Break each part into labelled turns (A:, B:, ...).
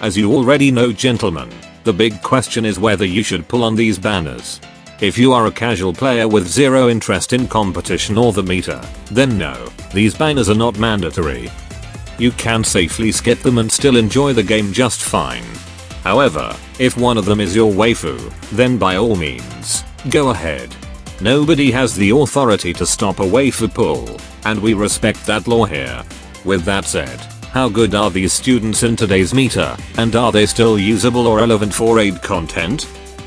A: As you already know, gentlemen, the big question is whether you should pull on these banners. If you are a casual player with zero interest in competition or the meta, then no, these banners are not mandatory. You can safely skip them and still enjoy the game just fine. However, if one of them is your waifu, then by all means, go ahead. Nobody has the authority to stop a waifu pull, and we respect that law here. With that said, how good are these students in today's meta, and are they still usable or relevant for raid content?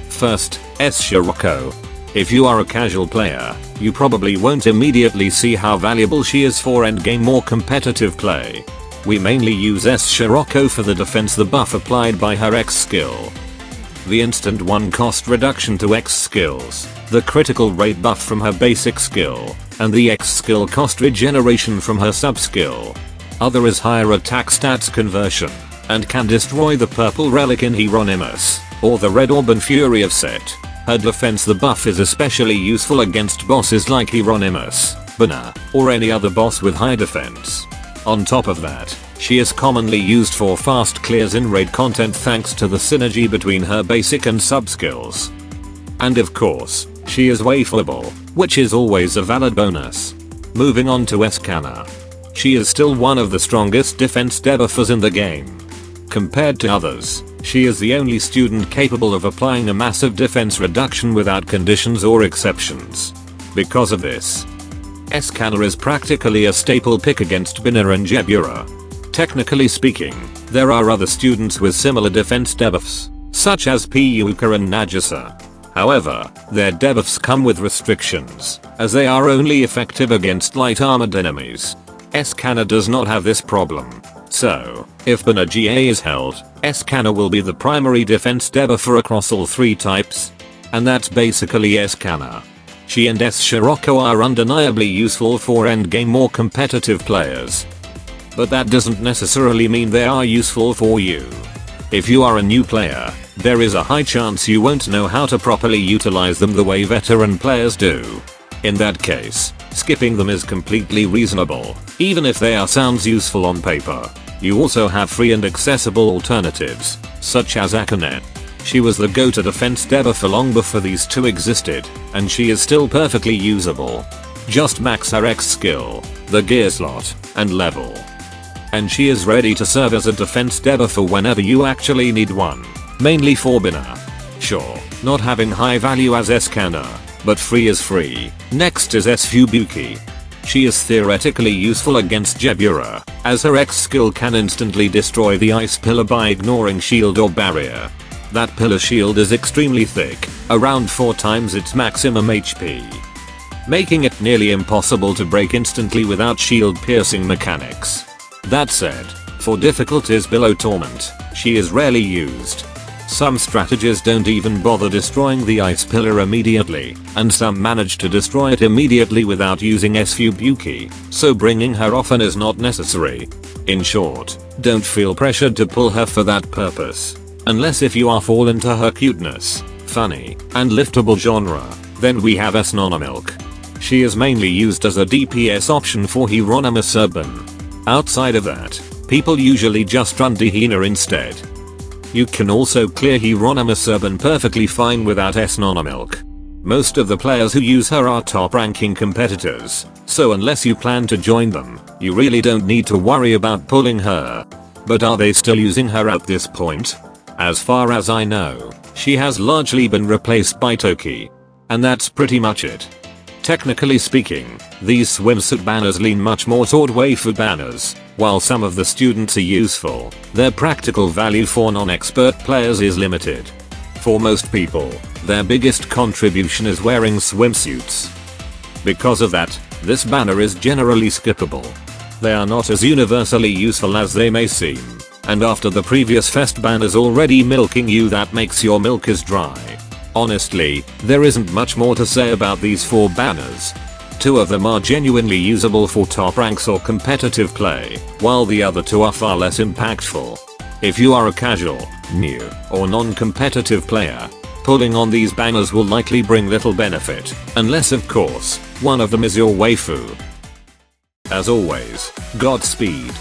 A: First, S. Shiroko. If you are a casual player, you probably won't immediately see how valuable she is for endgame or competitive play. We mainly use S. Shiroko for the defense, the buff applied by her X skill. The instant 1 cost reduction to X skills, the critical rate buff from her basic skill, and the X skill cost regeneration from her sub skill. Other is higher attack stats conversion, and can destroy the purple relic in Hieronymus, or the red orb and fury of Set. Her defense, the buff, is especially useful against bosses like Hieronymus, Banner, or any other boss with high defense. On top of that, she is commonly used for fast clears in raid content thanks to the synergy between her basic and sub skills. And of course, she is waifuable, which is always a valid bonus. Moving on to Escana. She is still one of the strongest defense debuffers in the game. Compared to others, she is the only student capable of applying a massive defense reduction without conditions or exceptions. Because of this, Escana is practically a staple pick against Binner and Jebura. Technically speaking, there are other students with similar defense debuffs, such as Pyuka and Nagisa. However, their debuffs come with restrictions, as they are only effective against light armored enemies. Escana does not have this problem. So, if Banner GA is held, Escana will be the primary defense debuffer across all 3 types. And that's basically Escana. She and S. Shiroko are undeniably useful for endgame or competitive players. But that doesn't necessarily mean they are useful for you. If you are a new player, there is a high chance you won't know how to properly utilize them the way veteran players do. In that case, skipping them is completely reasonable, even if they sounds useful on paper. You also have free and accessible alternatives, such as Akane. She was the go-to defense debuffer long before these two existed, and she is still perfectly usable. Just max her X skill, the gear slot, and level. And she is ready to serve as a defense debuffer whenever you actually need one, mainly for Binner. Sure, not having high value as Escana, but free is free. Next is S. Fubuki. She is theoretically useful against Jebura, as her X skill can instantly destroy the ice pillar by ignoring shield or barrier. That pillar shield is extremely thick, around 4 times its maximum HP, making it nearly impossible to break instantly without shield piercing mechanics. That said, for difficulties below Torment, she is rarely used. Some strategists don't even bother destroying the ice pillar immediately, and some manage to destroy it immediately without using S. Fubuki, so bringing her often is not necessary. In short, don't feel pressured to pull her for that purpose. Unless if you are fall into her cuteness, funny, and liftable genre, then we have S. Nonomilk. She is mainly used as a DPS option for Hieronymus Urban. Outside of that, people usually just run Dehina instead. You can also clear Hieronymus Urban perfectly fine without S. Nonomilk. Most of the players who use her are top ranking competitors, so unless you plan to join them, you really don't need to worry about pulling her. But are they still using her at this point? As far as I know, she has largely been replaced by Toki. And that's pretty much it. Technically speaking, these swimsuit banners lean much more toward waifu banners. While some of the students are useful, their practical value for non-expert players is limited. For most people, their biggest contribution is wearing swimsuits. Because of that, this banner is generally skippable. They are not as universally useful as they may seem. And after the previous fest banners already milking you, that makes your milk is dry. Honestly, there isn't much more to say about these 4 banners. 2 of them are genuinely usable for top ranks or competitive play, while the other 2 are far less impactful. If you are a casual, new, or non-competitive player, pulling on these banners will likely bring little benefit, unless of course, one of them is your waifu. As always, Godspeed.